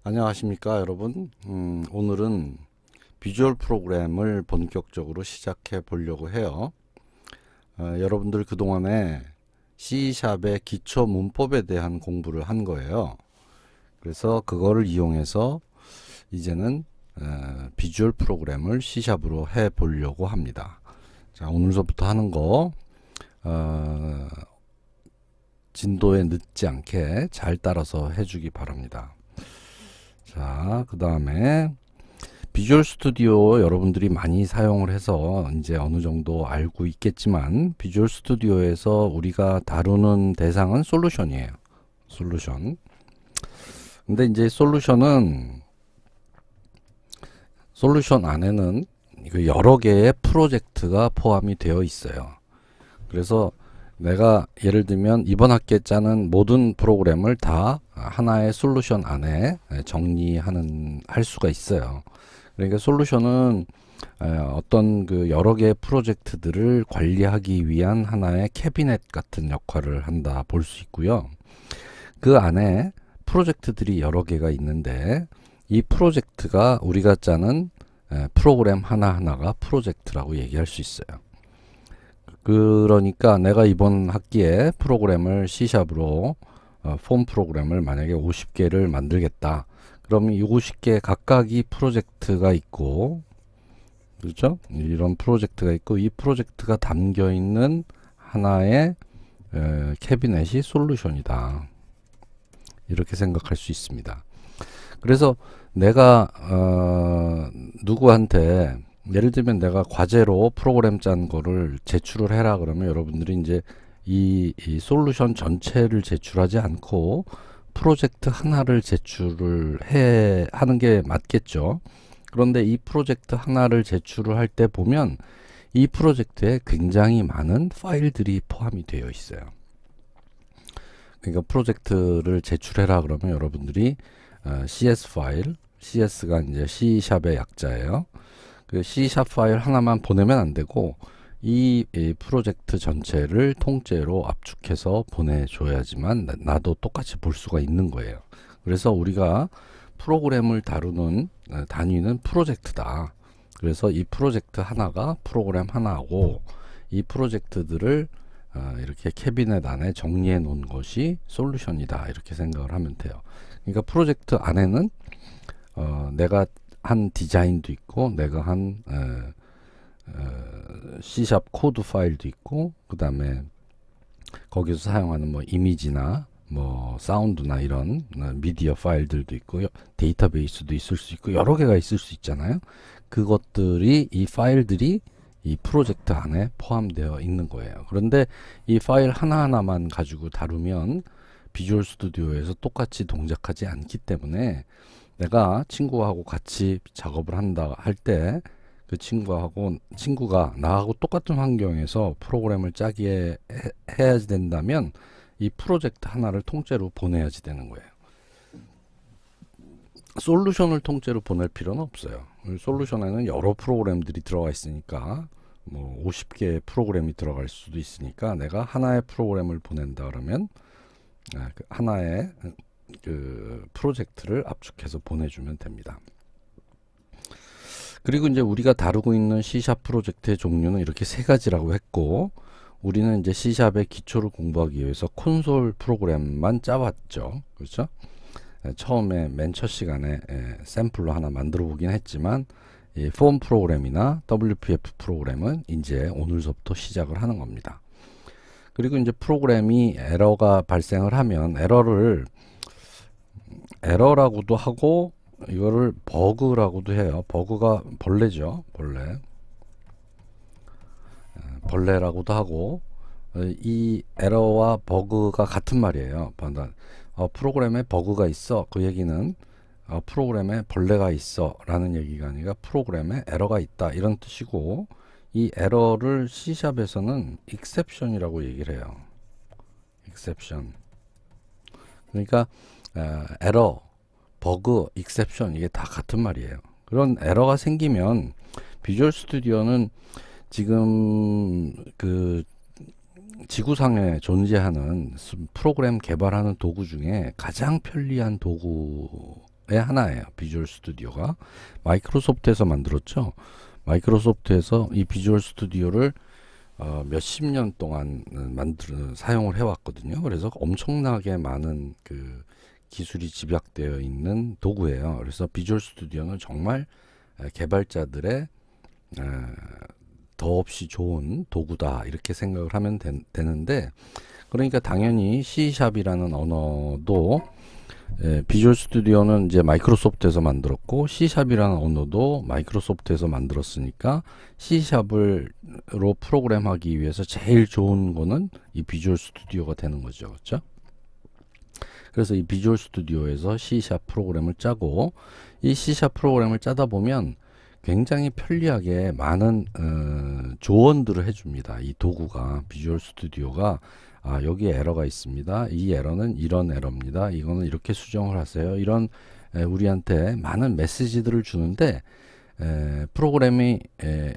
안녕하십니까 여러분. 오늘은 비주얼 프로그램을 본격적으로 시작해 보려고 해요. 여러분들 그동안에 C샵의 기초 문법에 대한 공부를 한 거예요. 그래서 그거를 이용해서 이제는 비주얼 프로그램을 C샵으로 해 보려고 합니다. 자, 오늘서부터 하는 거 진도에 늦지 않게 잘 따라서 해주기 바랍니다. 자, 그 다음에 비주얼 스튜디오 여러분들이 많이 사용을 해서 이제 어느 정도 알고 있겠지만, 비주얼 스튜디오에서 우리가 다루는 대상은 솔루션이에요. 솔루션. 근데 이제 솔루션 안에는 여러 개의 프로젝트가 포함이 되어 있어요. 그래서 내가 예를 들면 이번 학기에 짜는 모든 프로그램을 다 하나의 솔루션 안에 할 수가 있어요. 그러니까 솔루션은 어떤 그 여러 개의 프로젝트들을 관리하기 위한 하나의 캐비넷 같은 역할을 한다 볼 수 있고요. 그 안에 프로젝트들이 여러 개가 있는데, 이 프로젝트가 우리가 짜는 프로그램 하나하나가 프로젝트라고 얘기할 수 있어요. 그러니까 내가 이번 학기에 프로그램을 C샵으로 폼 프로그램을 만약에 50개를 만들겠다. 그러면 이 50개 각각이 프로젝트가 있고, 그렇죠? 이런 프로젝트가 있고, 이 프로젝트가 담겨 있는 하나의 캐비넷이 솔루션이다. 이렇게 생각할 수 있습니다. 그래서 내가 누구한테 예를 들면 내가 과제로 프로그램 짠 거를 제출을 해라 그러면 여러분들이 이제 이 솔루션 전체를 제출하지 않고 프로젝트 하나를 하는 게 맞겠죠. 그런데 이 프로젝트 하나를 제출을 할 때 보면 이 프로젝트에 굉장히 많은 파일들이 포함이 되어 있어요. 그러니까 프로젝트를 제출해라 그러면 여러분들이 CS 파일, CS가 이제 C샵의 약자예요. 그 C샵 파일 하나만 보내면 안 되고 이 프로젝트 전체를 통째로 압축해서 보내줘야지만 나도 똑같이 볼 수가 있는 거예요. 그래서 우리가 프로그램을 다루는 단위는 프로젝트다. 그래서 이 프로젝트 하나가 프로그램 하나고, 이 프로젝트들을 이렇게 캐비넷 안에 정리해 놓은 것이 솔루션이다. 이렇게 생각을 하면 돼요. 그러니까 프로젝트 안에는 내가 한 디자인도 있고, 내가 한 C샵 코드 파일도 있고, 그 다음에 거기서 사용하는 뭐 이미지나 뭐 사운드나 이런 미디어 파일들도 있고, 데이터베이스도 있을 수 있고, 여러 개가 있을 수 있잖아요. 이 파일들이 이 프로젝트 안에 포함되어 있는 거예요. 그런데 이 파일 하나하나만 가지고 다루면 비주얼 스튜디오에서 똑같이 동작하지 않기 때문에, 내가 친구하고 같이 작업을 한다 할 때 그 친구가 나하고 똑같은 환경에서 프로그램을 해야지 된다면 이 프로젝트 하나를 통째로 보내야지 되는 거예요. 솔루션을 통째로 보낼 필요는 없어요. 솔루션에는 여러 프로그램들이 들어가 있으니까 뭐 50개의 프로그램이 들어갈 수도 있으니까, 내가 하나의 프로그램을 보낸다 그러면 하나의 그 프로젝트를 압축해서 보내주면 됩니다. 그리고 이제 우리가 다루고 있는 C샵 프로젝트의 종류는 이렇게 세 가지라고 했고, 우리는 이제 C샵의 기초를 공부하기 위해서 콘솔 프로그램만 짜왔죠. 그렇죠? 처음에 맨 첫 시간에 샘플로 하나 만들어 보긴 했지만, 이 폼 프로그램이나 WPF 프로그램은 이제 오늘서부터 시작을 하는 겁니다. 그리고 이제 프로그램이 에러가 발생을 하면 에러라고도 하고, 이거를 버그라고도 해요. 버그가 벌레죠. 벌레라고도 하고, 이 에러와 버그가 같은 말이에요. 프로그램에 버그가 있어. 그 얘기는 프로그램에 벌레가 있어 라는 얘기가 아니라 프로그램에 에러가 있다 이런 뜻이고, 이 에러를 C샵에서는 exception이라고 얘기를 해요. exception. 그러니까 에러, 버그, 익셉션 이게 다 같은 말이에요. 그런 에러가 생기면 비주얼 스튜디오는 지금 그 지구상에 존재하는 프로그램 개발하는 도구 중에 가장 편리한 도구 하나예요. 비주얼 스튜디오가 마이크로소프트에서 만들었죠. 마이크로소프트에서 이 비주얼 스튜디오를 몇십 년 동안 사용을 해왔거든요. 그래서 엄청나게 많은 그 기술이 집약되어 있는 도구예요. 그래서 비주얼 스튜디오는 정말 개발자들의 더없이 좋은 도구다 이렇게 생각을 하면 되는데, 그러니까 당연히 C샵이라는 언어도 비주얼 스튜디오는 이제 마이크로소프트에서 만들었고 C샵이라는 언어도 마이크로소프트에서 만들었으니까 C샵으로 프로그램하기 위해서 제일 좋은 거는 이 비주얼 스튜디오가 되는 거죠. 그렇죠? 그래서 이 비주얼 스튜디오에서 C샵 프로그램을 짜고, 이 C샵 프로그램을 짜다 보면 굉장히 편리하게 많은 조언들을 해줍니다. 이 도구가, 비주얼 스튜디오가 여기에 에러가 있습니다. 이 에러는 이런 에러입니다. 이거는 이렇게 수정을 하세요. 이런 우리한테 많은 메시지들을 주는데, 프로그램이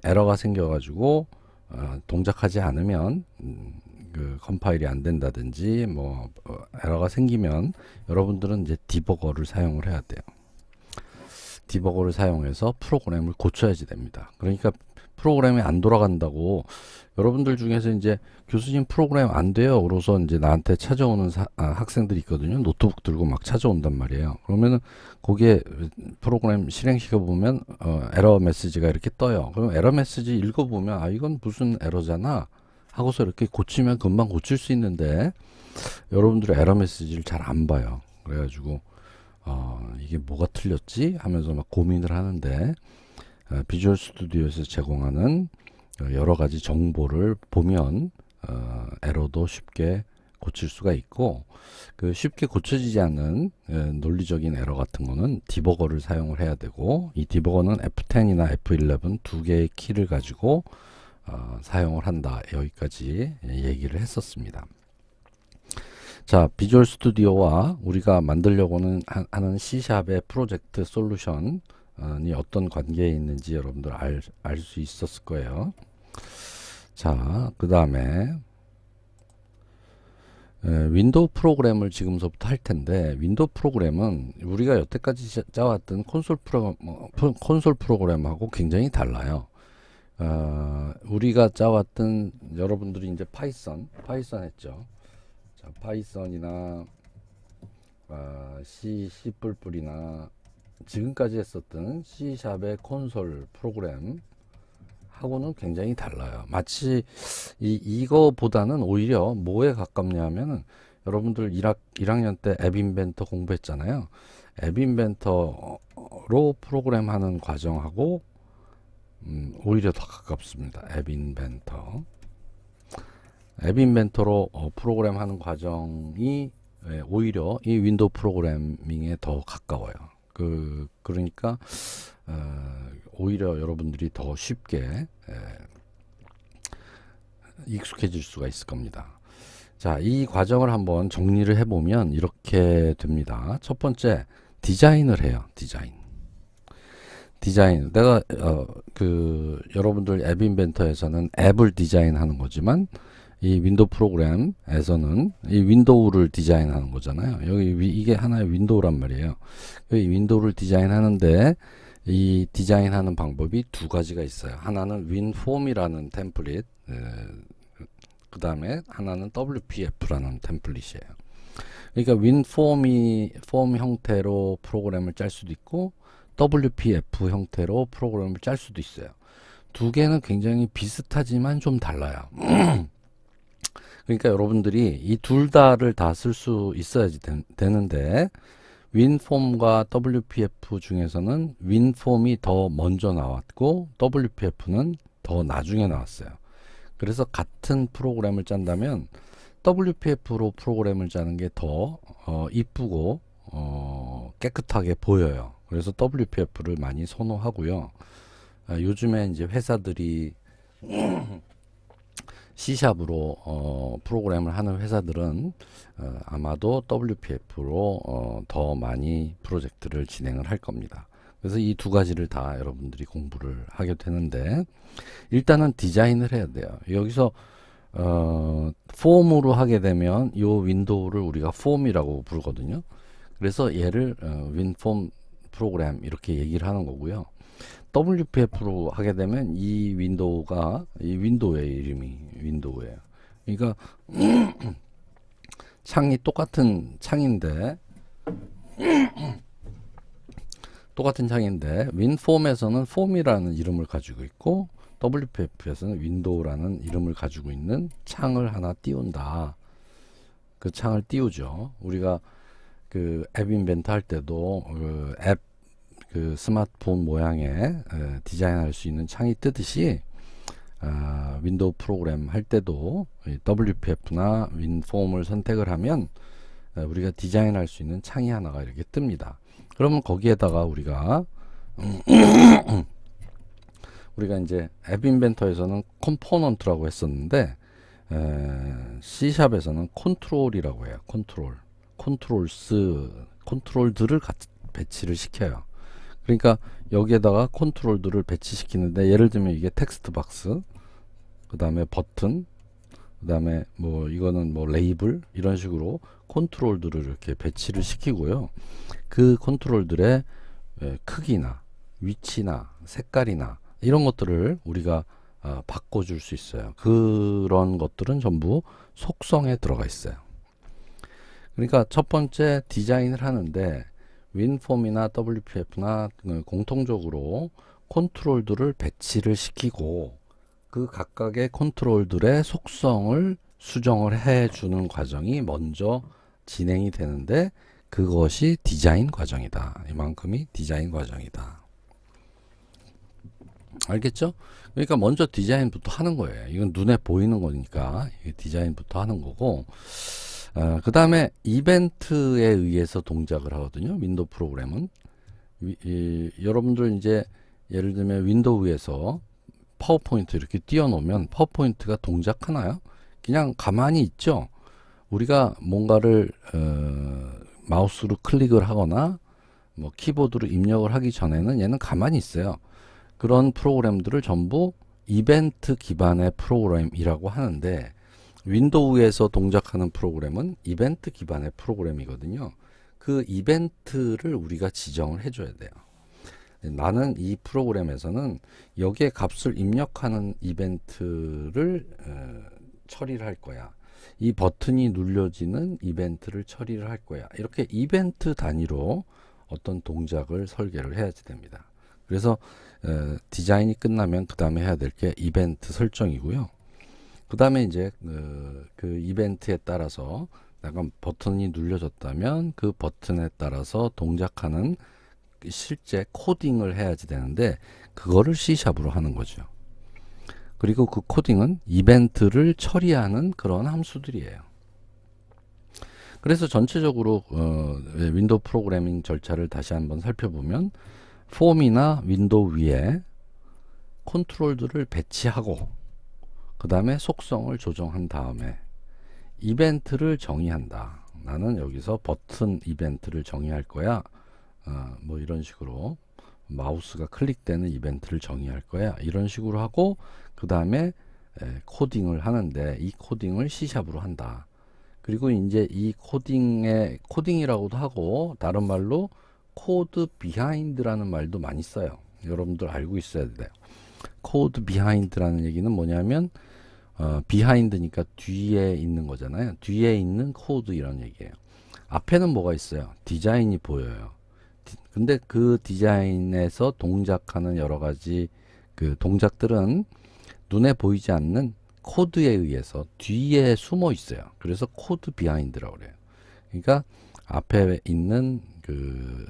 에러가 생겨가지고 동작하지 않으면 그 컴파일이 안 된다든지 뭐 에러가 생기면 여러분들은 이제 디버거를 사용을 해야 돼요. 디버거를 사용해서 프로그램을 고쳐야지 됩니다. 그러니까 프로그램이 안 돌아간다고 여러분들 중에서 이제 교수님 프로그램 안 돼요. 그래서 이제 나한테 찾아오는 학생들이 있거든요. 노트북 들고 막 찾아온단 말이에요. 그러면은 거기에 프로그램 실행시켜 보면 에러 메시지가 이렇게 떠요. 그럼 에러 메시지 읽어보면 이건 무슨 에러잖아 하고서 이렇게 고치면 금방 고칠 수 있는데, 여러분들의 에러 메시지를 잘 안 봐요. 그래가지고 이게 뭐가 틀렸지 하면서 막 고민을 하는데, 비주얼 스튜디오에서 제공하는 여러 가지 정보를 보면 에러도 쉽게 고칠 수가 있고, 그 쉽게 고쳐지지 않는 논리적인 에러 같은 거는 디버거를 사용을 해야 되고, 이 디버거는 F10이나 F11 두 개의 키를 가지고 사용을 한다. 여기까지 얘기를 했었습니다. 자, 비주얼 스튜디오와 우리가 만들려고는 하는 C샵의 프로젝트 솔루션이 어떤 관계에 있는지 여러분들 알 수 있었을 거예요. 자, 그 다음에 윈도우 프로그램을 지금서부터 할 텐데, 윈도우 프로그램은 우리가 여태까지 짜왔던 콘솔 프로그램하고 굉장히 달라요. 우리가 짜왔던, 여러분들이 이제 파이썬 했죠. 자, 파이썬이나 C++이나 지금까지 했었던 C샵의 콘솔 프로그램 하고는 굉장히 달라요. 마치 이거보다는 오히려 뭐에 가깝냐 하면은, 여러분들 1학년 때 앱 인벤터 공부했잖아요. 앱 인벤터로 프로그램 하는 과정하고 오히려 더 가깝습니다. 앱 인벤터로 프로그램 하는 과정이 오히려 이 윈도우 프로그래밍에 더 가까워요. 그러니까 오히려 여러분들이 더 쉽게 익숙해질 수가 있을 겁니다. 자, 이 과정을 한번 정리를 해보면 이렇게 됩니다. 첫 번째, 디자인을 해요. 디자인. 내가 여러분들 앱 인벤터에서는 앱을 디자인하는 거지만, 이 윈도우 프로그램에서는 이 윈도우를 디자인하는 거잖아요. 여기 이게 하나의 윈도우란 말이에요. 이 윈도우를 디자인하는데, 이 디자인하는 방법이 두 가지가 있어요. 하나는 윈폼이라는 템플릿, 그 다음에 하나는 WPF라는 템플릿이에요. 그러니까 윈폼 형태로 프로그램을 짤 수도 있고, WPF 형태로 프로그램을 짤 수도 있어요. 두 개는 굉장히 비슷하지만 좀 달라요. 그러니까 여러분들이 이 둘 다를 다 쓸 수 있어야지 되는데, 윈폼과 WPF 중에서는 윈폼이 더 먼저 나왔고 WPF는 더 나중에 나왔어요. 그래서 같은 프로그램을 짠다면 WPF로 프로그램을 짜는 게 더 이쁘고 깨끗하게 보여요. 그래서 WPF를 많이 선호하고요. 요즘에 이제 회사들이 C샵으로 프로그램을 하는 회사들은 아마도 WPF로 더 많이 프로젝트를 진행을 할 겁니다. 그래서 이 두 가지를 다 여러분들이 공부를 하게 되는데, 일단은 디자인을 해야 돼요. 여기서 폼으로 하게 되면 이 윈도우를 우리가 폼이라고 부르거든요. 그래서 얘를 윈폼 프로그램 이렇게 얘기를 하는 거고요. WPF로 하게 되면 이 윈도우의 이름이 윈도우예요. 그러니까 창이 똑같은 창인데 윈폼에서는 폼이라는 이름을 가지고 있고 WPF에서는 윈도우라는 이름을 가지고 있는 창을 하나 띄운다. 그 창을 띄우죠. 우리가 그 앱 인벤터 할 때도 그 스마트폰 모양의 디자인할 수 있는 창이 뜨듯이 윈도우 프로그램 할 때도 WPF나 윈폼을 선택을 하면 우리가 디자인할 수 있는 창이 하나가 이렇게 뜹니다. 그러면 거기에다가 우리가 이제 앱 인벤터에서는 컴포넌트라고 했었는데 C샵에서는 컨트롤이라고 해요. 컨트롤들을 같이 배치를 시켜요. 그러니까 여기에다가 컨트롤들을 배치시키는데 예를 들면 이게 텍스트 박스, 그 다음에 버튼, 그 다음에 뭐 이거는 뭐 레이블 이런 식으로 컨트롤들을 이렇게 배치를 시키고요. 그 컨트롤들의 크기나 위치나 색깔이나 이런 것들을 우리가 바꿔줄 수 있어요. 그런 것들은 전부 속성에 들어가 있어요. 그러니까 첫 번째 디자인을 하는데 윈폼이나 WPF나 공통적으로 컨트롤들을 배치를 시키고 그 각각의 컨트롤들의 속성을 수정을 해주는 과정이 먼저 진행이 되는데 그것이 디자인 과정이다. 이만큼이 디자인 과정이다. 알겠죠? 그러니까 먼저 디자인부터 하는 거예요. 이건 눈에 보이는 거니까 디자인부터 하는 거고 그 다음에 이벤트에 의해서 동작을 하거든요. 윈도우 프로그램은 여러분들 이제 예를 들면 윈도우에서 파워포인트 이렇게 띄워놓으면 파워포인트가 동작하나요? 그냥 가만히 있죠. 우리가 뭔가를 마우스로 클릭을 하거나 뭐 키보드로 입력을 하기 전에는 얘는 가만히 있어요. 그런 프로그램들을 전부 이벤트 기반의 프로그램이라고 하는데 윈도우에서 동작하는 프로그램은 이벤트 기반의 프로그램이거든요. 그 이벤트를 우리가 지정을 해줘야 돼요. 나는 이 프로그램에서는 여기에 값을 입력하는 이벤트를 처리를 할 거야. 이 버튼이 눌려지는 이벤트를 처리를 할 거야. 이렇게 이벤트 단위로 어떤 동작을 설계를 해야지 됩니다. 그래서 디자인이 끝나면 그 다음에 해야 될 게 이벤트 설정이고요. 그 다음에 이제 그 이벤트에 따라서 약간 버튼이 눌려졌다면 그 버튼에 따라서 동작하는 실제 코딩을 해야지 되는데 그거를 C샵으로 하는 거죠. 그리고 그 코딩은 이벤트를 처리하는 그런 함수들이에요. 그래서 전체적으로 윈도우 프로그래밍 절차를 다시 한번 살펴보면 폼이나 윈도우 위에 컨트롤들을 배치하고 그 다음에 속성을 조정한 다음에 이벤트를 정의한다. 나는 여기서 버튼 이벤트를 정의할 거야. 뭐 이런 식으로 마우스가 클릭되는 이벤트를 정의할 거야. 이런 식으로 하고 그 다음에 코딩을 하는데 이 코딩을 C샵으로 한다. 그리고 이제 이 코딩이라고도 하고 다른 말로 코드 비하인드라는 말도 많이 써요. 여러분들 알고 있어야 돼요. 코드 비하인드라는 얘기는 뭐냐면 비하인드니까 뒤에 있는 거잖아요. 뒤에 있는 코드 이런 얘기예요. 앞에는 뭐가 있어요? 디자인이 보여요. 근데 그 디자인에서 동작하는 여러 가지 그 동작들은 눈에 보이지 않는 코드에 의해서 뒤에 숨어 있어요. 그래서 코드 비하인드라고 그래요. 그러니까 앞에 있는 그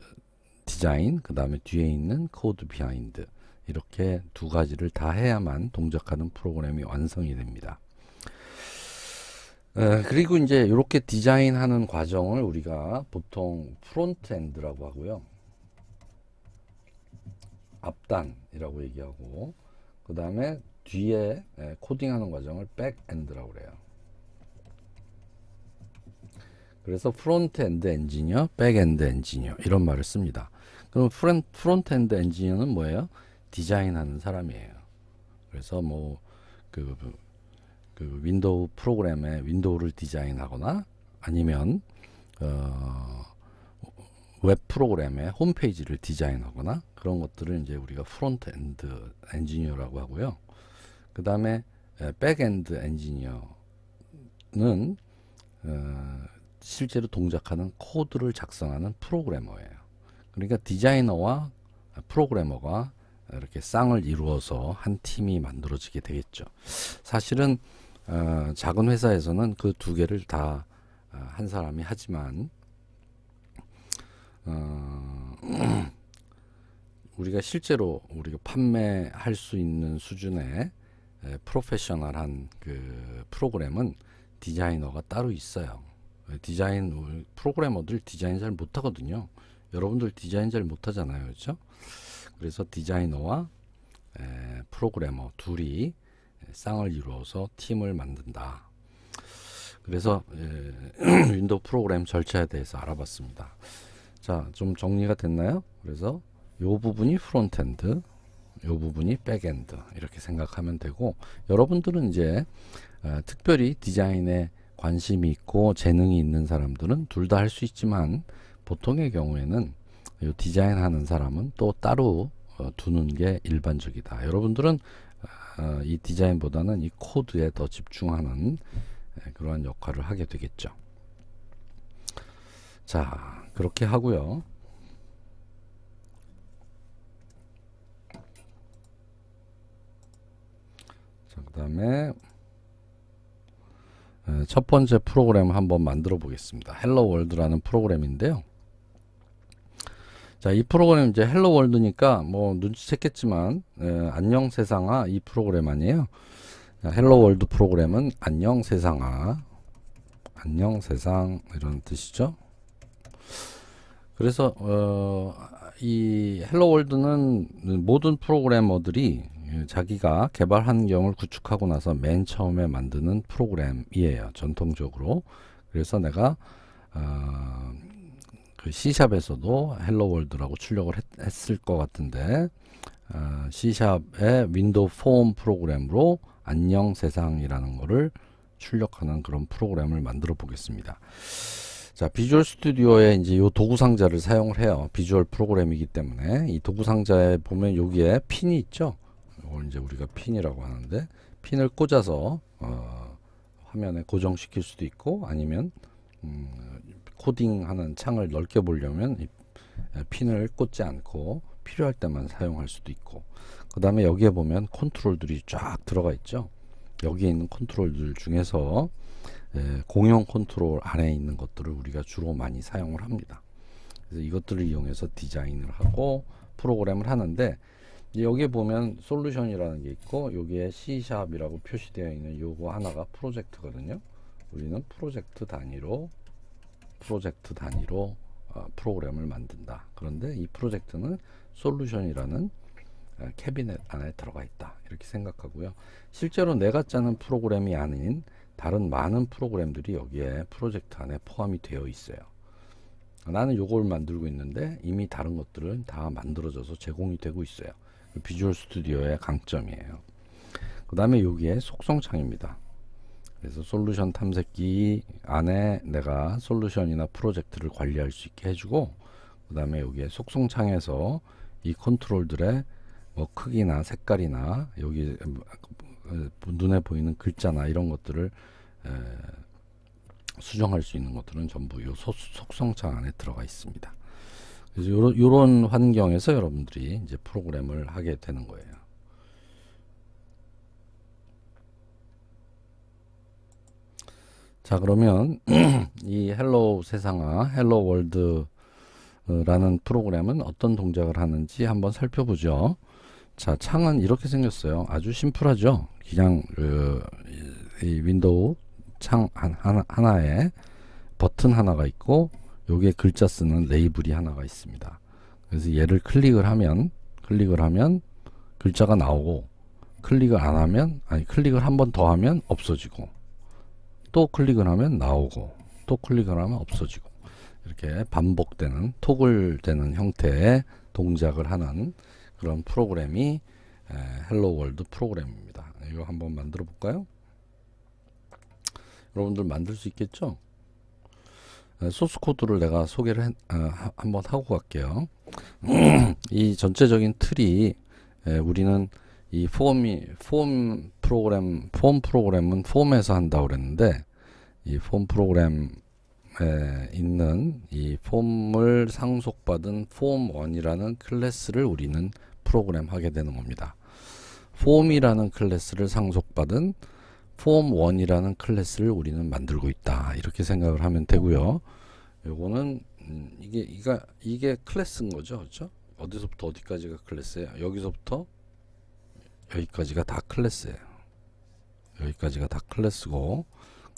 디자인, 그 다음에 뒤에 있는 코드 비하인드 이렇게 두 가지를 다 해야만 동작하는 프로그램이 완성이 됩니다. 그리고 이제 이렇게 디자인하는 과정을 우리가 보통 프론트 엔드라고 하고요. 앞단이라고 얘기하고 그 다음에 뒤에 코딩하는 과정을 백 엔드라고 그래요. 그래서 프론트 엔드 엔지니어, 백 엔드 엔지니어 이런 말을 씁니다. 그럼 프론트 엔드 엔지니어는 뭐예요? 디자인하는 사람이에요. 그래서 뭐 그 윈도우 프로그램에 윈도우를 디자인하거나 아니면 웹 프로그램의 홈페이지를 디자인하거나 그런 것들을 이제 우리가 프론트 엔드 엔지니어라고 하고요. 그 다음에 백엔드 엔지니어는 실제로 동작하는 코드를 작성하는 프로그래머예요. 그러니까 디자이너와 프로그래머가 이렇게 쌍을 이루어서 한 팀이 만들어지게 되겠죠. 사실은 작은 회사에서는 그 두 개를 다 한 사람이 하지만 우리가 실제로 우리가 판매할 수 있는 수준의 프로페셔널한 그 프로그램은 디자이너가 따로 있어요. 프로그래머들 디자인 잘 못하거든요. 여러분들 디자인 잘 못하잖아요, 그렇죠? 그래서 디자이너와 프로그래머 둘이 쌍을 이루어서 팀을 만든다. 그래서 윈도우 프로그램 절차에 대해서 알아봤습니다. 자, 좀 정리가 됐나요? 그래서 요 부분이 프론트엔드, 요 부분이 백엔드 이렇게 생각하면 되고, 여러분들은 이제 특별히 디자인에 관심이 있고 재능이 있는 사람들은 둘 다 할 수 있지만 보통의 경우에는 요 디자인하는 사람은 또 따로 두는 게 일반적이다. 여러분들은 이 디자인보다는 이 코드에 더 집중하는 그러한 역할을 하게 되겠죠. 자, 그렇게 하고요. 자, 그 다음에 첫 번째 프로그램을 한번 만들어 보겠습니다. 헬로 월드라는 프로그램인데요. 자, 이 프로그램 이제 헬로 월드니까 뭐 눈치챘겠지만 안녕 세상아 이 프로그램 아니에요. 헬로 월드 프로그램은 안녕 세상아, 안녕 세상 이런 뜻이죠. 그래서 이 헬로 월드는 모든 프로그래머들이 자기가 개발 환경을 구축하고 나서 맨 처음에 만드는 프로그램이에요, 전통적으로. 그래서 내가 그 C샵에서도 헬로 월드라고 출력을 했을 것 같은데 C샵의 윈도우 폼 프로그램으로 안녕 세상이라는 거를 출력하는 그런 프로그램을 만들어 보겠습니다. 자, 비주얼 스튜디오에 이제 요 도구 상자를 사용을 해요. 비주얼 프로그램이기 때문에 이 도구 상자에 보면 여기에 핀이 있죠. 이걸 이제 우리가 핀이라고 하는데, 핀을 꽂아서 화면에 고정시킬 수도 있고, 아니면 코딩하는 창을 넓게 보려면 이 핀을 꽂지 않고 필요할 때만 사용할 수도 있고, 그 다음에 여기에 보면 컨트롤들이 쫙 들어가 있죠. 여기에 있는 컨트롤들 중에서 공용 컨트롤 안에 있는 것들을 우리가 주로 많이 사용을 합니다. 그래서 이것들을 이용해서 디자인을 하고 프로그램을 하는데, 여기에 보면 솔루션이라는 게 있고 여기에 C샵이라고 표시되어 있는 요거 하나가 프로젝트거든요. 우리는 프로젝트 단위로 프로그램을 만든다. 그런데 이 프로젝트는 솔루션이라는 캐비넷 안에 들어가 있다, 이렇게 생각하고요. 실제로 내가 짜는 프로그램이 아닌 다른 많은 프로그램들이 여기에 프로젝트 안에 포함이 되어 있어요. 나는 요걸 만들고 있는데 이미 다른 것들은 다 만들어져서 제공이 되고 있어요. 비주얼 스튜디오의 강점이에요. 그 다음에 여기에 속성창입니다. 그래서 솔루션 탐색기 안에 내가 솔루션이나 프로젝트를 관리할 수 있게 해주고, 그 다음에 여기에 속성창에서 이 컨트롤들의 뭐 크기나 색깔이나 여기 눈에 보이는 글자나 이런 것들을 수정할 수 있는 것들은 전부 이 속성창 안에 들어가 있습니다. 그래서 요런 환경에서 여러분들이 이제 프로그램을 하게 되는 거예요. 자, 그러면 이 헬로 세상아, 헬로 월드라는 프로그램은 어떤 동작을 하는지 한번 살펴보죠. 자, 창은 이렇게 생겼어요. 아주 심플하죠. 그냥 이 윈도우 창 하나에 버튼 하나가 있고 여기에 글자 쓰는 레이블이 하나가 있습니다. 그래서 얘를 클릭을 하면 글자가 나오고, 클릭을 안 하면, 클릭을 한 번 더 하면 없어지고, 또 클릭을 하면 나오고, 또 클릭을 하면 없어지고, 이렇게 반복되는 토글되는 형태의 동작을 하는 그런 프로그램이 헬로 월드 프로그램입니다. 이거 한번 만들어 볼까요? 여러분들 만들 수 있겠죠? 소스 코드를 내가 소개를 한번 하고 갈게요. 이 전체적인 틀이 우리는 이 폼 프로그램은 폼에서 한다고 그랬는데 이 폼 프로그램에 있는 이 폼을 상속받은 폼1이라는 클래스를 우리는 프로그램 하게 되는 겁니다. 폼이라는 클래스를 상속받은 폼1이라는 클래스를 우리는 만들고 있다. 이렇게 생각을 하면 되고요. 요거는 이게 클래스인 거죠. 그렇죠? 어디서부터 어디까지가 클래스예요? 여기서부터 여기까지가 다 클래스예요. 여기까지가 다 클래스고,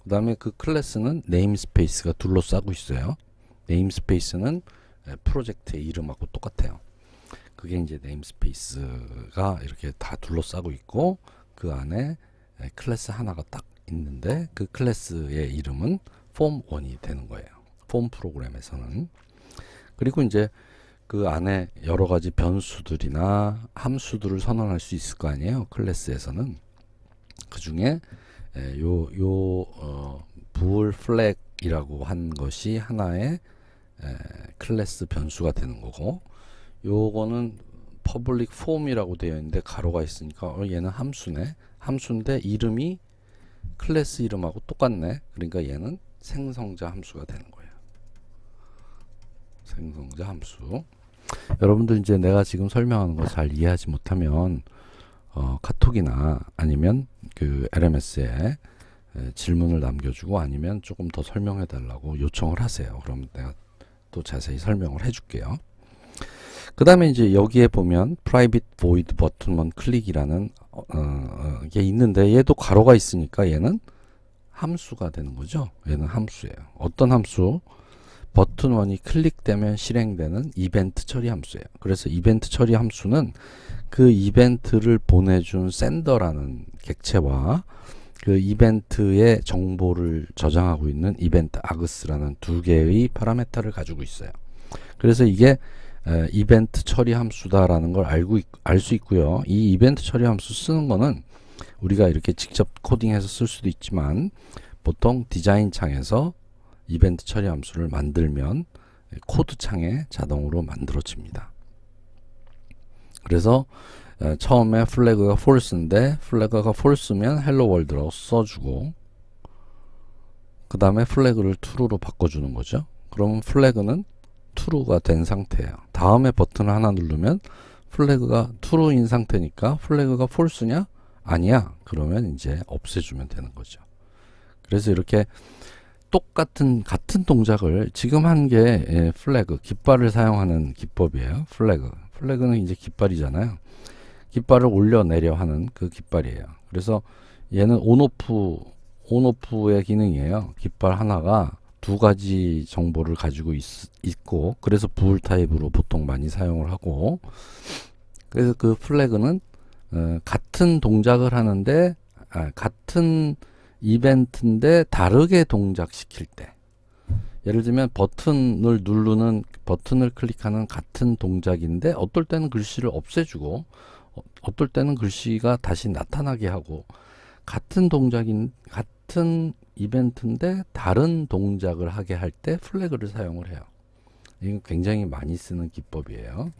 그 다음에 그 클래스는 네임스페이스가 둘러싸고 있어요. 네임스페이스는 프로젝트의 이름하고 똑같아요. 그게 이제 네임스페이스가 이렇게 다 둘러싸고 있고, 그 안에 클래스 하나가 딱 있는데 그 클래스의 이름은 폼1이 되는 거예요. 폼 프로그램에서는. 그리고 이제 그 안에 여러 가지 변수들이나 함수들을 선언할 수 있을 거 아니에요. 클래스에서는. 그 중에 bool flag이라고 한 것이 하나의 클래스 변수가 되는 거고, 요거는 public form이라고 되어 있는데 가로가 있으니까 얘는 함수네. 함수인데 이름이 클래스 이름하고 똑같네. 그러니까 얘는 생성자 함수가 되는 거예요. 생성자 함수. 여러분들 이제 내가 지금 설명하는 거 잘 이해하지 못하면 카톡이나 아니면 그 LMS에 질문을 남겨주고 아니면 조금 더 설명해 달라고 요청을 하세요. 그럼 내가 또 자세히 설명을 해줄게요. 그 다음에 이제 여기에 보면 private void button one click이라는 게 있는데 얘도 가로가 있으니까 얘는 함수가 되는 거죠. 얘는 함수예요. 어떤 함수? 버튼 1이 클릭되면 실행되는 이벤트 처리 함수예요. 그래서 이벤트 처리 함수는 그 이벤트를 보내준 샌더라는 객체와 그 이벤트의 정보를 저장하고 있는 이벤트 아그스라는 두 개의 파라메타를 가지고 있어요. 그래서 이게 이벤트 처리 함수다라는 걸 알 수 있고요. 이 이벤트 처리 함수 쓰는 거는 우리가 이렇게 직접 코딩해서 쓸 수도 있지만 보통 디자인 창에서 이벤트 처리 함수를 만들면 코드 창에 자동으로 만들어집니다. 그래서 처음에 플래그가 false인데 플래그가 false면 hello world라고 써주고 그 다음에 플래그를 true로 바꿔주는 거죠. 그러면 플래그는 true가 된 상태예요. 다음에 버튼을 하나 누르면 플래그가 true인 상태니까 플래그가 false냐? 아니야. 그러면 이제 없애주면 되는 거죠. 그래서 이렇게 같은 동작을 지금 한 게 플래그, 깃발을 사용하는 기법이에요. 플래그는 이제 깃발이잖아요. 깃발을 올려 내려 하는 그 깃발이에요. 그래서 얘는 온오프의 기능이에요. 깃발 하나가 두 가지 정보를 가지고 있고 그래서 부울 타입으로 보통 많이 사용을 하고, 그래서 그 플래그는 같은 동작을 하는데 같은 이벤트인데 다르게 동작시킬 때, 예를 들면 버튼을 클릭하는 같은 동작인데 어떨 때는 글씨를 없애주고 어떨 때는 글씨가 다시 나타나게 하고, 같은 이벤트인데 다른 동작을 하게 할 때 플래그를 사용을 해요. 이건 굉장히 많이 쓰는 기법이에요.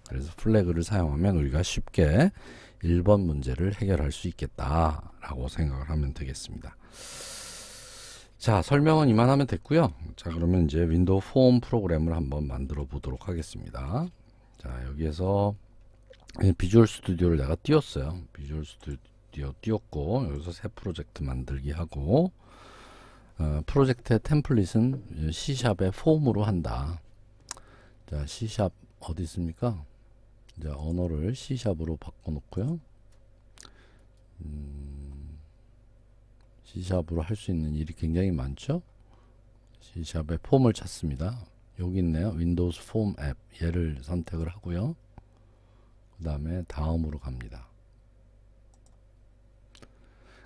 그래서 플래그를 사용하면 우리가 쉽게 1번 문제를 해결할 수 있겠다라고 생각을 하면 되겠습니다. 자, 설명은 이만하면 됐고요. 자, 그러면 이제 윈도우 폼 프로그램을 한번 만들어 보도록 하겠습니다. 자, 여기에서 비주얼 스튜디오를 내가 띄웠어요. 비주얼 스튜디오 띄웠고 여기서 새 프로젝트 만들기 하고, 프로젝트의 템플릿은 C샵의 폼으로 한다. 자, C샵 어디 있습니까? 이제 언어를 C샵으로 바꿔놓고요. C샵으로 할 수 있는 일이 굉장히 많죠. C샵의 폼을 찾습니다. 여기 있네요. 윈도우스 폼 앱. 얘를 선택을 하고요. 그 다음에 다음으로 갑니다.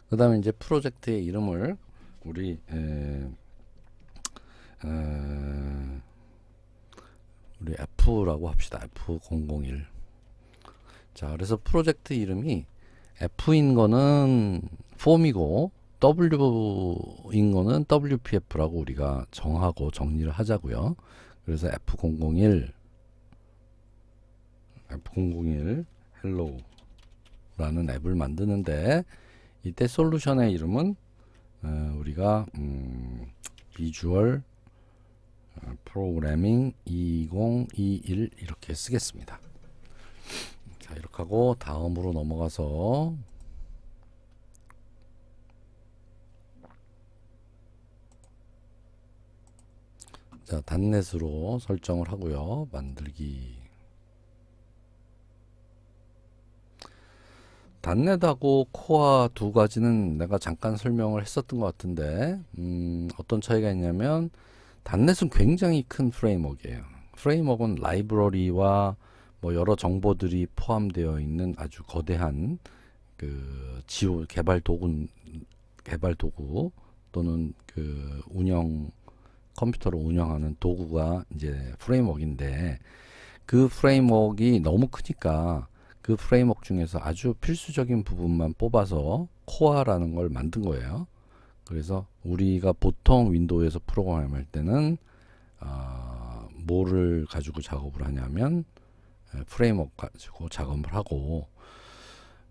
그 다음에 이제 프로젝트의 이름을 우리 F라고 합시다. F001. 자, 그래서 프로젝트 이름이 F인 거는 폼이고 W인 거는 WPF라고 우리가 정하고 정리를 하자고요. 그래서 F001 헬로우라는 앱을 만드는데 이때 솔루션의 이름은 우리가 비주얼 프로그래밍 2021 이렇게 쓰겠습니다. 자, 이렇게 하고 다음으로 넘어가서 자, 단넷으로 설정을 하고요. 만들기. 단넷하고 코어 두 가지는 내가 잠깐 설명을 했었던 것 같은데 어떤 차이가 있냐면 단넷은 굉장히 큰 프레임워크예요. 프레임워크는 라이브러리와 뭐 여러 정보들이 포함되어 있는 아주 거대한 그 지오 개발 도구 또는 그 컴퓨터를 운영하는 도구가 이제 프레임워크인데 그 프레임워크가 너무 크니까 그 프레임워크 중에서 아주 필수적인 부분만 뽑아서 코어라는 걸 만든 거예요. 그래서 우리가 보통 윈도우에서 프로그램할 때는 뭐를 가지고 작업을 하냐면 프레임워크 가지고 작업을 하고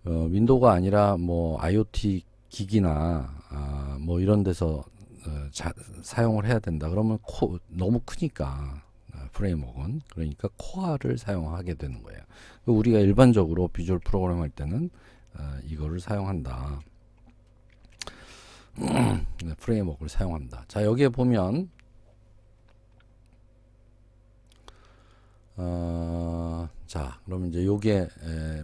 윈도우가 아니라 뭐 IoT 기기나 뭐 이런 데서 사용을 해야 된다. 그러면 너무 크니까 프레임워크는 그러니까 코어를 사용하게 되는 거예요. 우리가 일반적으로 비주얼 프로그램 할 때는 이거를 사용한다. 프레임워크를 사용한다. 자, 여기에 보면 자, 그러면 이제 요게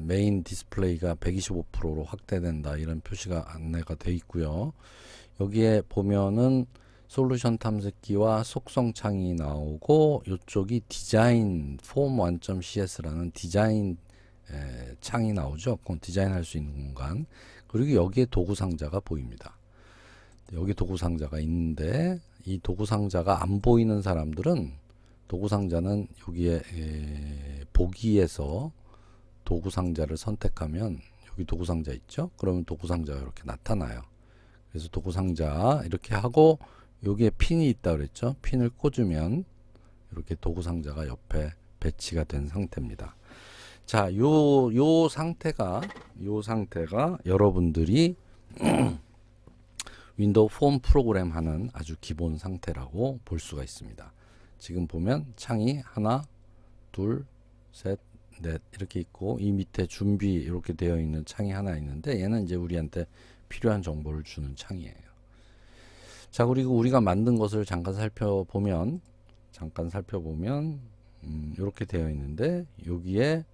메인 디스플레이가 125%로 확대된다 이런 표시가 안내가 돼 있고요. 여기에 보면은 솔루션 탐색기와 속성 창이 나오고 이쪽이 디자인 form1.cs라는 디자인 창이 나오죠. 디자인할 수 있는 공간. 그리고 여기에 도구 상자가 보입니다. 여기 도구 상자가 있는데 이 도구 상자가 안 보이는 사람들은 도구 상자는 여기에 보기에서 도구 상자를 선택하면 여기 도구 상자 있죠? 그러면 도구 상자가 이렇게 나타나요. 그래서 도구 상자 이렇게 하고 여기에 핀이 있다 그랬죠? 핀을 꽂으면 이렇게 도구 상자가 옆에 배치가 된 상태입니다. 자, 요 상태가 여러분들이 윈도우 폼 프로그램 하는 아주 기본 상태라고 볼 수가 있습니다. 지금 보면 창이 하나, 둘, 셋, 넷 이렇게 있고 이 밑에 준비 이렇게 되어 있는 창이 하나 있는데 얘는 이제 우리한테 필요한 정보를 주는 창이에요. 자, 그리고 우리가 만든 것을 잠깐 살펴보면 이렇게 되어 있는데 여기에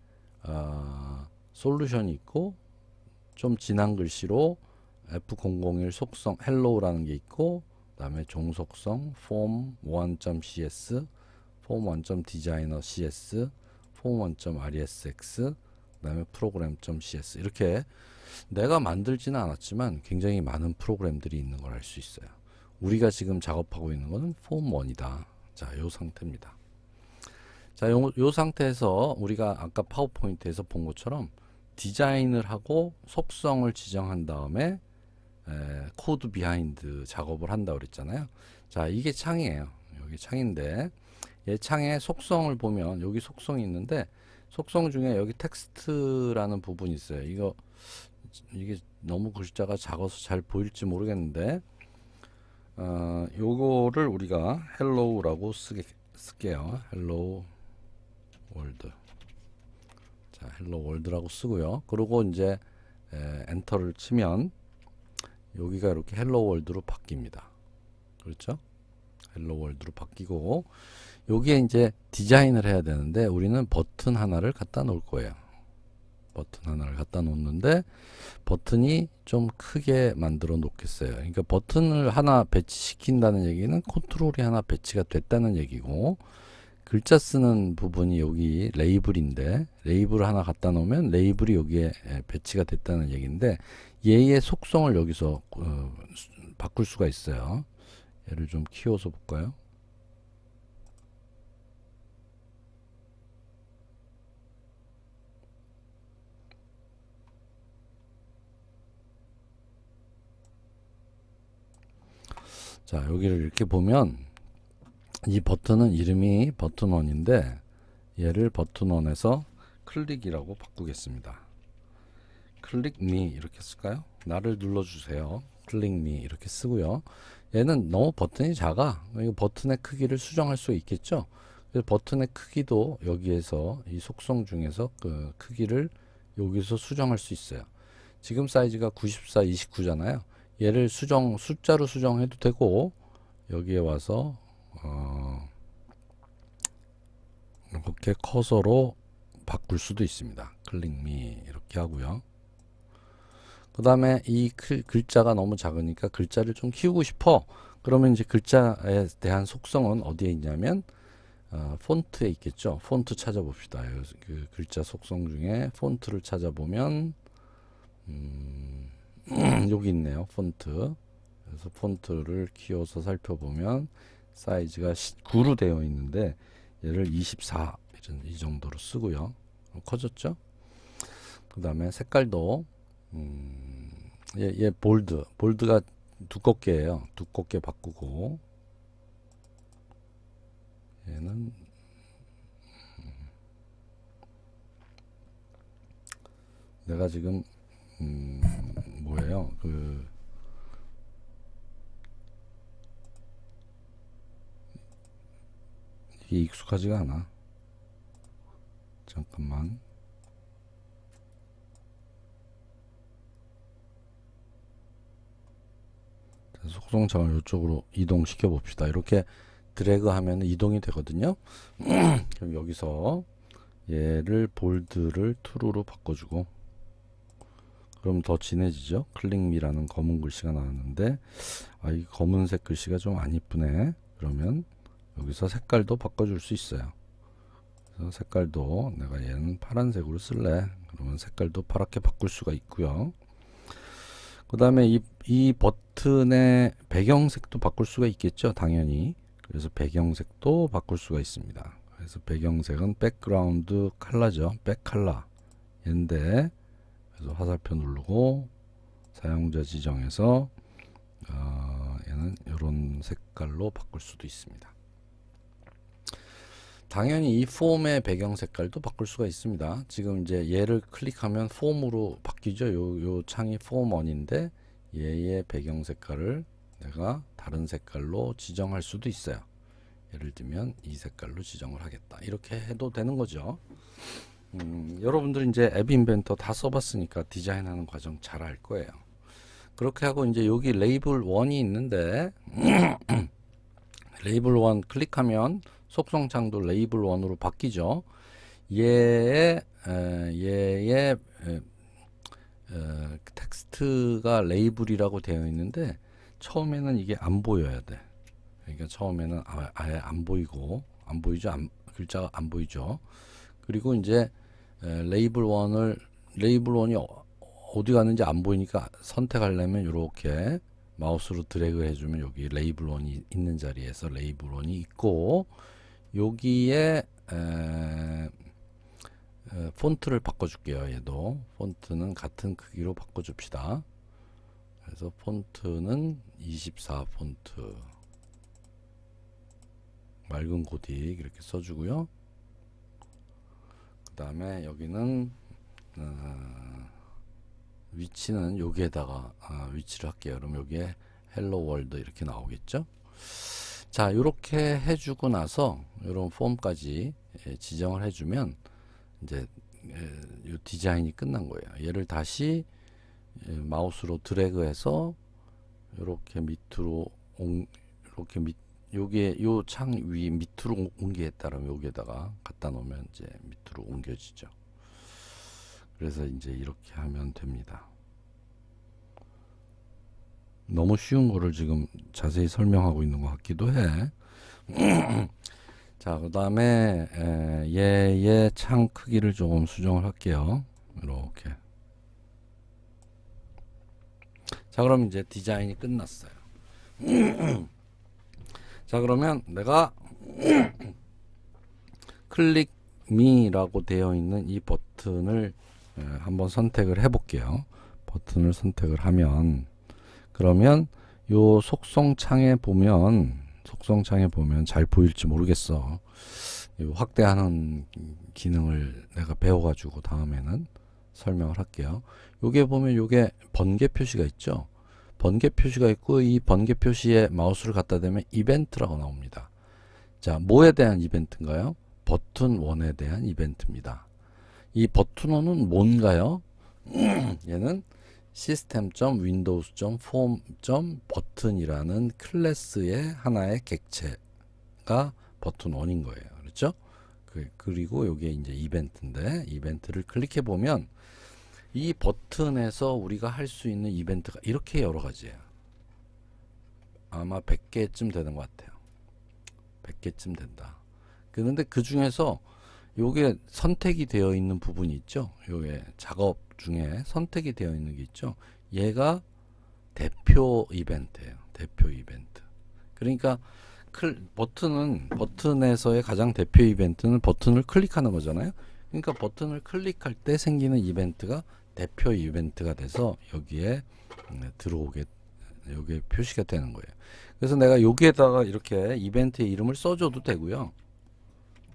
솔루션이 있고 좀 진한 글씨로 F001 속성 헬로우라는 게 있고 그다음에 종속성 form1.cs, form1.designer.cs, form1.resx, 그다음에 program.cs 이렇게 내가 만들지는 않았지만 굉장히 많은 프로그램들이 있는 걸 알 수 있어요. 우리가 지금 작업하고 있는 거는 form1이다. 자, 요 상태입니다. 자, 요 상태에서 우리가 아까 파워포인트에서 본 것처럼 디자인을 하고 속성을 지정한 다음에 코드 비하인드 작업을 한다 그랬잖아요. 자, 이게 창이에요. 여기 창인데 얘 창의 속성을 보면 여기 속성이 있는데 속성 중에 여기 텍스트라는 부분이 있어요. 이게 너무 글자가 작아서 잘 보일지 모르겠는데 요거를 우리가 헬로우라고 쓸게요. 헬로우 월드. 자, 헬로 월드라고 쓰고요. 그리고 이제 엔터를 치면 여기가 이렇게 헬로 월드로 바뀝니다. 그렇죠? 헬로 월드로 바뀌고 여기에 이제 디자인을 해야 되는데 우리는 버튼 하나를 갖다 놓을 거예요. 버튼 하나를 갖다 놓는데 버튼이 좀 크게 만들어 놓겠어요. 그러니까 버튼을 하나 배치시킨다는 얘기는 컨트롤이 하나 배치가 됐다는 얘기고 글자 쓰는 부분이 여기 레이블인데 레이블을 하나 갖다 놓으면 레이블이 여기에 배치가 됐다는 얘기인데 얘의 속성을 여기서 바꿀 수가 있어요. 얘를 좀 키워서 볼까요? 자, 여기를 이렇게 보면 이 버튼은 이름이 버튼1인데 얘를 버튼1에서 클릭이라고 바꾸겠습니다. 클릭 미 이렇게 쓸까요? 나를 눌러주세요. 클릭 미 이렇게 쓰고요. 얘는 너무 버튼이 작아. 이거 버튼의 크기를 수정할 수 있겠죠? 그래서 버튼의 크기도 여기에서 이 속성 중에서 그 크기를 여기서 수정할 수 있어요. 지금 사이즈가 94, 29잖아요. 얘를 숫자로 수정해도 되고 여기에 와서 이렇게 커서로 바꿀 수도 있습니다. 클릭 미 이렇게 하고요. 그 다음에 이 글자가 너무 작으니까 글자를 좀 키우고 싶어. 그러면 이제 글자에 대한 속성은 어디에 있냐면 폰트에 있겠죠. 폰트 찾아봅시다. 그 글자 속성 중에 폰트를 찾아보면 여기 있네요. 폰트. 그래서 폰트를 키워서 살펴보면 사이즈가 9로 되어 있는데 얘를 24 이 정도로 쓰고요. 커졌죠? 그 다음에 색깔도 얘 볼드가 두껍게 해요. 두껍게 바꾸고 얘는 내가 지금 뭐예요? 이게 익숙하지가 않아. 잠깐만. 속성창을 이쪽으로 이동시켜 봅시다. 이렇게 드래그 하면 이동이 되거든요. 그럼 여기서 얘를 볼드를 트루로 바꿔주고, 그럼 더 진해지죠. 클릭미라는 검은 글씨가 나왔는데 이 검은색 글씨가 좀 안 이쁘네. 그러면 여기서 색깔도 바꿔줄 수 있어요. 그래서 색깔도 내가 얘는 파란색으로 쓸래. 그러면 색깔도 파랗게 바꿀 수가 있고요. 그 다음에 이 버튼의 배경색도 바꿀 수가 있겠죠. 당연히. 그래서 배경색도 바꿀 수가 있습니다. 그래서 배경색은 백그라운드 컬러죠. 백 컬러 얘인데, 그래서 화살표 누르고 사용자 지정해서 얘는 이런 색깔로 바꿀 수도 있습니다. 당연히 이 폼의 배경 색깔도 바꿀 수가 있습니다. 지금 이제 얘를 클릭하면 폼으로 바뀌죠. 요 창이 폼1인데 얘의 배경 색깔을 내가 다른 색깔로 지정할 수도 있어요. 예를 들면 이 색깔로 지정을 하겠다. 이렇게 해도 되는 거죠. 여러분들 이제 앱 인벤터 다 써봤으니까 디자인하는 과정 잘 알 거예요. 그렇게 하고 이제 여기 레이블 1이 있는데 레이블 1 클릭하면 속성창도 레이블 1으로 바뀌죠. 얘의 텍스트가 레이블이라고 되어 있는데 처음에는 이게 안 보여야 돼. 그러니까 처음에는 아예 안 보이고, 안 보이죠. 글자가 안 보이죠. 그리고 이제 레이블 1이 어디 갔는지 안 보이니까 선택하려면 이렇게 마우스로 드래그 해주면 여기 레이블 1이 있는 자리에서 레이블 1이 있고, 여기에 폰트를 바꿔줄게요. 얘도 폰트는 같은 크기로 바꿔줍시다. 그래서 폰트는 24 폰트 맑은 고딕 이렇게 써주고요. 그 다음에 여기는 위치는 여기에다가 위치를 할게요. 그럼 여기에 헬로 월드 이렇게 나오겠죠. 자, 이렇게 해주고 나서 이런 폼까지 지정을 해주면 이제 이 디자인이 끝난 거예요. 얘를 다시 마우스로 드래그해서 이렇게 밑으로 이렇게 요게 요 창 위 밑으로 옮기겠다면 여기에다가 갖다 놓으면 이제 밑으로 옮겨지죠. 그래서 이제 이렇게 하면 됩니다. 너무 쉬운 거를 지금 자세히 설명하고 있는 것 같기도 해. 자, 그 다음에 얘의 창 크기를 조금 수정을 할게요. 이렇게. 자, 그럼 이제 디자인이 끝났어요. 자, 그러면 내가 클릭 미라고 되어 있는 이 버튼을 한번 선택을 해 볼게요. 버튼을 선택을 하면, 그러면 요 속성창에 보면 잘 보일지 모르겠어. 요 확대하는 기능을 내가 배워가지고 다음에는 설명을 할게요. 요게 보면 요게 번개 표시가 있죠. 번개 표시가 있고 이 번개 표시에 마우스를 갖다 대면 이벤트라고 나옵니다. 자, 뭐에 대한 이벤트인가요? 버튼 1에 대한 이벤트입니다. 이 버튼 1은 뭔가요? 얘는 system.windows.form.button이라는 클래스의 하나의 객체가 버튼 1인 거예요. 그렇죠? 그리고 이게 이제 이벤트인데, 이벤트를 클릭해 보면 이 버튼에서 우리가 할 수 있는 이벤트가 이렇게 여러 가지예요. 아마 100개쯤 되는 것 같아요. 100개쯤 된다. 그런데 그 중에서 요게 선택이 되어 있는 부분이 있죠. 요게 작업 중에 선택이 되어 있는 게 있죠. 얘가 대표 이벤트예요. 대표 이벤트. 그러니까 버튼에서의 가장 대표 이벤트는 버튼을 클릭하는 거잖아요. 그러니까 버튼을 클릭할 때 생기는 이벤트가 대표 이벤트가 돼서 여기에 들어오게, 여기에 표시가 되는 거예요. 그래서 내가 여기에다가 이렇게 이벤트의 이름을 써줘도 되고요.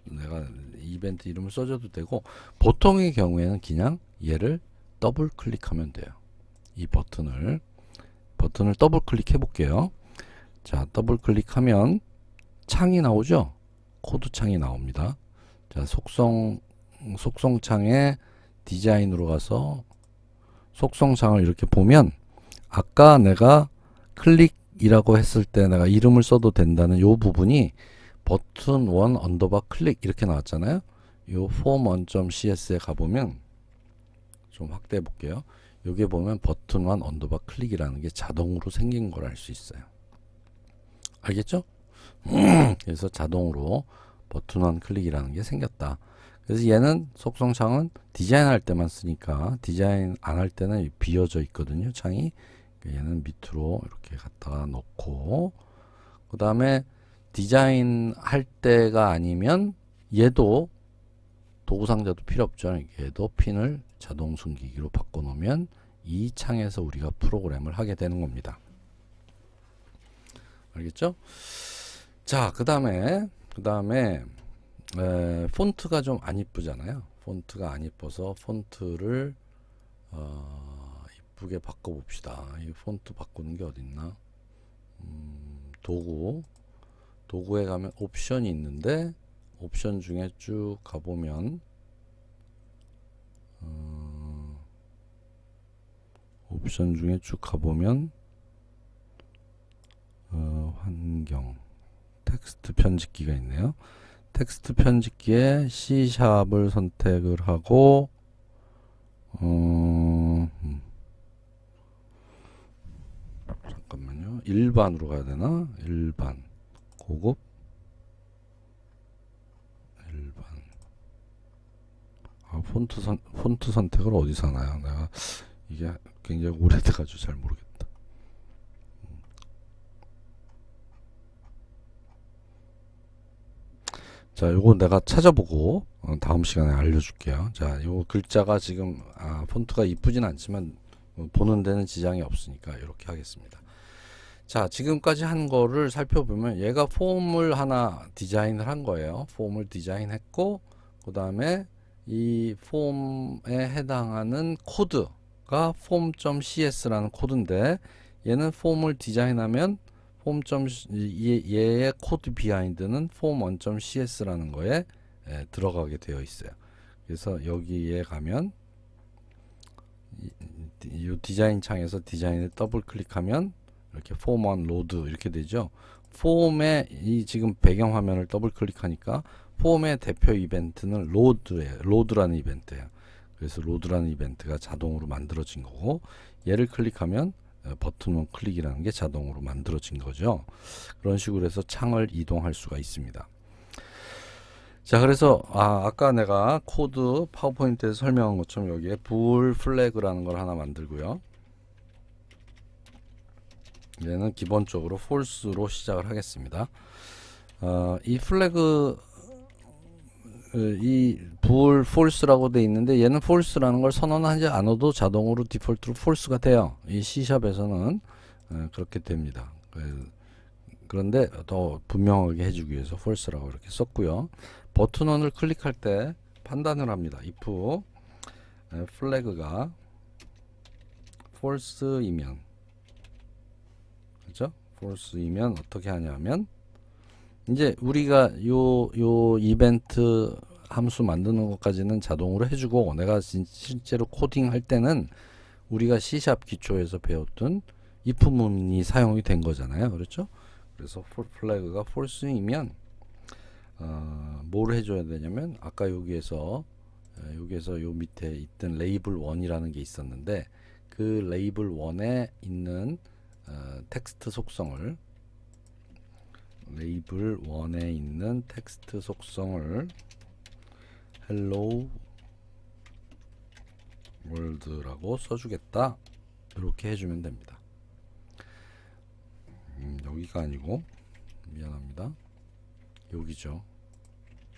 내가 이벤트 이름을 써줘도 되고, 보통의 경우에는 그냥 얘를 더블 클릭하면 돼요. 이 버튼을 더블 클릭해 볼게요. 자, 더블 클릭하면 창이 나오죠. 코드 창이 나옵니다. 자, 속성창에 디자인으로 가서 속성창을 이렇게 보면 아까 내가 클릭이라고 했을 때 내가 이름을 써도 된다는 요 부분이 버튼 1 언더바 클릭 이렇게 나왔잖아요. 요 form1.cs에 가보면 좀 확대해 볼게요. 여기에 보면 버튼 1 언더바 클릭이라는 게 자동으로 생긴 걸 알 수 있어요. 알겠죠? 그래서 자동으로 버튼 1 클릭이라는 게 생겼다. 그래서 얘는 속성창은 디자인할 때만 쓰니까 디자인 안 할 때는 비어져 있거든요. 창이. 얘는 밑으로 이렇게 갖다가 놓고, 그 다음에 디자인 할 때가 아니면 얘도 도구 상자도 필요 없죠. 얘도 핀을 자동 숨기기로 바꿔놓으면 이 창에서 우리가 프로그램을 하게 되는 겁니다. 알겠죠? 자, 그 다음에 폰트가 좀 안 이쁘잖아요. 폰트가 안 이뻐서 폰트를 이쁘게 바꿔봅시다. 이 폰트 바꾸는 게 어딨나? 도구에 가면 옵션이 있는데, 옵션 중에 쭉 가보면 환경 텍스트 편집기가 있네요. 텍스트 편집기에 C샵을 선택을 하고 잠깐만요. 일반으로 가야 되나? 일반, 고급, 일반. 폰트 선택을 어디서 하나요? 내가 이게 굉장히 오래돼가지고 잘 모르겠다. 자, 요거 내가 찾아보고 다음 시간에 알려줄게요. 자, 요 글자가 지금 폰트가 이쁘진 않지만 보는 데는 지장이 없으니까 이렇게 하겠습니다. 자, 지금까지 한 거를 살펴보면 얘가 폼을 하나 디자인을 한 거예요. 폼을 디자인했고, 그 다음에 이 폼에 해당하는 코드가 form.cs라는 코드인데, 얘는 폼을 디자인하면 얘의 코드 비하인드는 form1.cs라는 거에 들어가게 되어 있어요. 그래서 여기에 가면 이 디자인 창에서 디자인을 더블 클릭하면 이렇게 form1 load 이렇게 되죠. 폼의 이 지금 배경 화면을 더블 클릭하니까 폼의 대표 이벤트는 load라는 이벤트예요. 그래서 load라는 이벤트가 자동으로 만들어진 거고, 얘를 클릭하면 버튼 클릭이라는 게 자동으로 만들어진 거죠. 그런 식으로 해서 창을 이동할 수가 있습니다. 자, 그래서 아까 내가 코드 파워포인트에서 설명한 것처럼 여기에 bool 플래그라는 걸 하나 만들고요. 얘는 기본적으로 false로 시작을 하겠습니다. 이 플래그 이 bool false라고 돼 있는데, 얘는 false라는 걸 선언하지 않아도 자동으로 디폴트로 false가 돼요. 이 C샵에서는 그렇게 됩니다. 그런데 더 분명하게 해주기 위해서 false라고 이렇게 썼고요. 버튼원을 클릭할 때 판단을 합니다. if 플래그가 false이면, 그죠? false이면 어떻게 하냐면, 이제 우리가 요 이벤트 함수 만드는 것까지는 자동으로 해주고, 내가 실제로 코딩할 때는 우리가 C# 기초에서 배웠던 if 문이 사용이 된 거잖아요. 그렇죠? 그래서 플래그가 false이면 뭘 해줘야 되냐면, 아까 여기에서 요 밑에 있던 레이블 1이라는 게 있었는데, 그 레이블 1에 있는 텍스트 속성을, 레이블 1에 있는 텍스트 속성을 hello world라고 써주겠다, 이렇게 해주면 됩니다. 여기가 아니고, 미안합니다, 여기죠.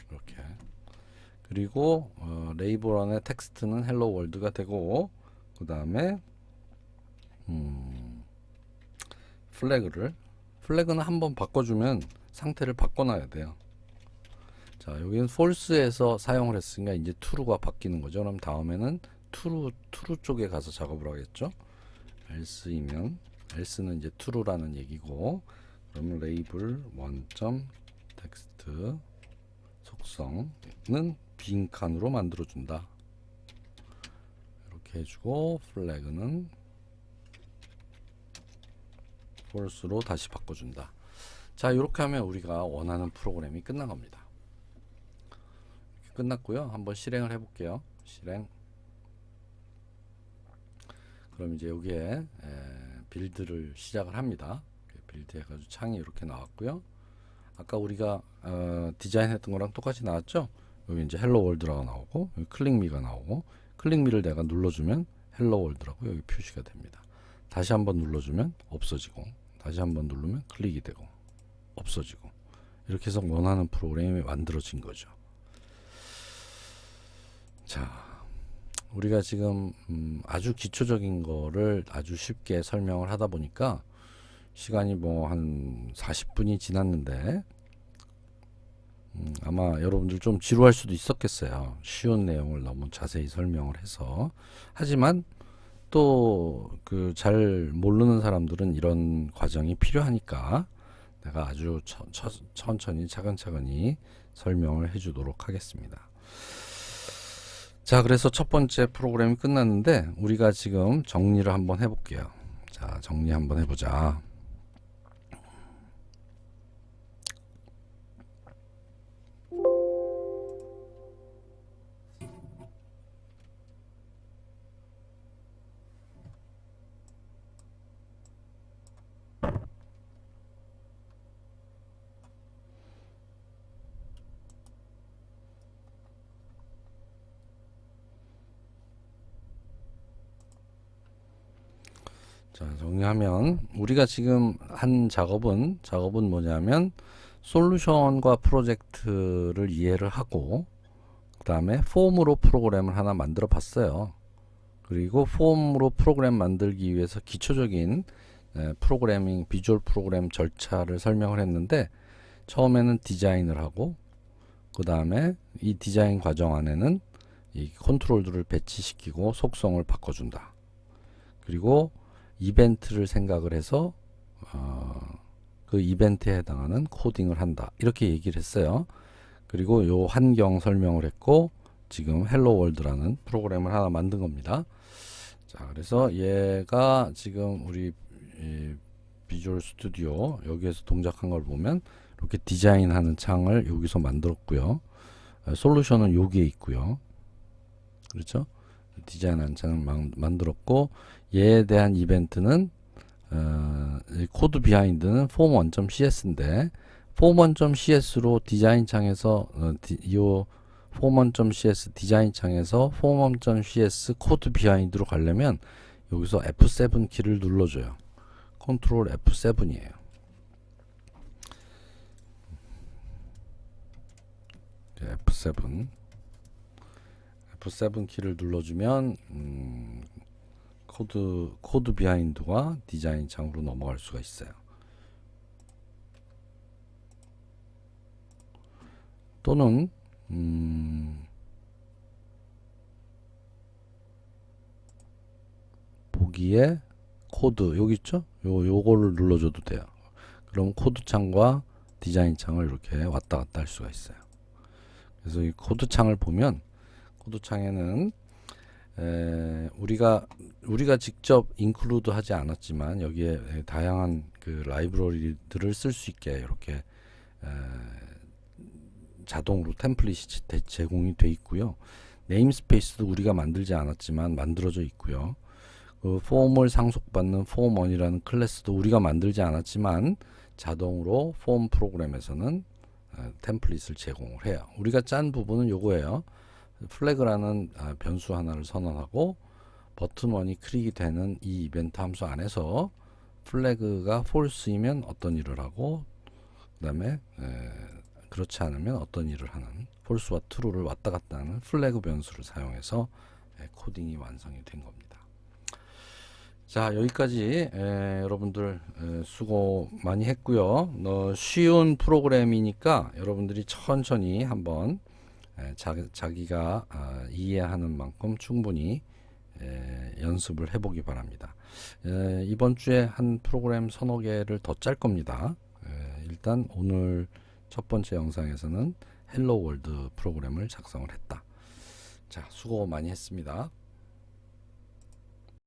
이렇게. 그리고 레이블 1의 텍스트는 hello world가 되고, 그 다음에 플래그는 한번 바꿔주면 상태를 바꿔놔야 돼요. 자, 여기는 false에서 사용을 했으니까 이제 true가 바뀌는 거죠. 그럼 다음에는 true 쪽에 가서 작업을 하겠죠. else이면, else는 이제 true라는 얘기고, 그러면 레이블 1.text 속성은 빈 칸으로 만들어준다, 이렇게 해주고, 플래그는 false로 다시 바꿔준다. 자, 이렇게 하면 우리가 원하는 프로그램이 끝난 겁니다. 끝났고요. 한번 실행을 해볼게요. 실행. 그럼 이제 여기에 빌드를 시작을 합니다. 빌드 해가지고 창이 이렇게 나왔고요. 아까 우리가 디자인했던 거랑 똑같이 나왔죠. 여기 이제 헬로 월드라고 나오고, 여기 클릭미가 나오고, 클릭미를 내가 눌러주면 헬로 월드라고 여기 표시가 됩니다. 다시 한번 눌러주면 없어지고, 다시 한번 누르면 클릭이 되고 없어지고, 이렇게 해서 원하는 프로그램이 만들어진 거죠. 자, 우리가 지금 아주 기초적인 거를 아주 쉽게 설명을 하다 보니까 시간이 뭐 한 40분이 지났는데, 아마 여러분들 좀 지루할 수도 있었겠어요. 쉬운 내용을 너무 자세히 설명을 해서. 하지만 또 그 잘 모르는 사람들은 이런 과정이 필요하니까 내가 아주 천천히 차근차근히 설명을 해주도록 하겠습니다. 자, 그래서 첫 번째 프로그램이 끝났는데, 우리가 지금 정리를 한번 해볼게요. 자, 정리 한번 해보자. 자, 정리하면 우리가 지금 한 작업은 뭐냐면, 솔루션과 프로젝트를 이해를 하고, 그 다음에 폼으로 프로그램을 하나 만들어 봤어요. 그리고 폼으로 프로그램 만들기 위해서 기초적인 프로그래밍, 비주얼 프로그램 절차를 설명을 했는데, 처음에는 디자인을 하고, 그 다음에 이 디자인 과정 안에는 이 컨트롤들을 배치시키고 속성을 바꿔준다. 그리고 이벤트를 생각을 해서 그 이벤트에 해당하는 코딩을 한다, 이렇게 얘기를 했어요. 그리고 요 환경 설명을 했고, 지금 헬로 월드라는 프로그램을 하나 만든 겁니다. 자, 그래서 얘가 지금 우리 비주얼 스튜디오 여기에서 동작한 걸 보면 이렇게 디자인하는 창을 여기서 만들었고요. 솔루션은 여기에 있고요. 그렇죠? 디자인한 창을 만들었고, 얘에 대한 이벤트는 코드 비하인드는 form1.cs인데, form1.cs로 디자인 창에서 이 form1.cs 디자인 창에서 form1.cs 코드 비하인드로 가려면 여기서 F7 키를 눌러줘요. 컨트롤 F7이에요. F7 키를 눌러주면 코드 비하인드와 디자인 창으로 넘어갈 수가 있어요. 또는 보기에 코드 여기 있죠? 요거를 눌러줘도 돼요. 그럼 코드 창과 디자인 창을 이렇게 왔다 갔다 할 수가 있어요. 그래서 이 코드 창을 보면 코드 창에는 우리가 직접 인클루드 하지 않았지만 여기에 다양한 그 라이브러리들을 쓸 수 있게 이렇게 자동으로 템플릿이 제공이 돼 있고요. 네임스페이스도 우리가 만들지 않았지만 만들어져 있고요. 그 폼을 상속받는 폼1이라는 클래스도 우리가 만들지 않았지만 자동으로 폼 프로그램에서는 템플릿을 제공을 해요. 우리가 짠 부분은 요거예요. 플래그라는 변수 하나를 선언하고 버튼1이 클릭이 되는 이 이벤트 함수 안에서 플래그가 false이면 어떤 일을 하고 그 다음에 그렇지 않으면 어떤 일을 하는 false와 true를 왔다 갔다 하는 플래그 변수를 사용해서 코딩이 완성이 된 겁니다. 자, 여기까지 여러분들 수고 많이 했고요. 쉬운 프로그램이니까 여러분들이 천천히 한번 자기가 이해하는 만큼 충분히 연습을 해보기 바랍니다. 이번 주에 한 프로그램 서너 개를 더 짤 겁니다. 일단 오늘 첫 번째 영상에서는 헬로 월드 프로그램을 작성을 했다. 자, 수고 많이 했습니다.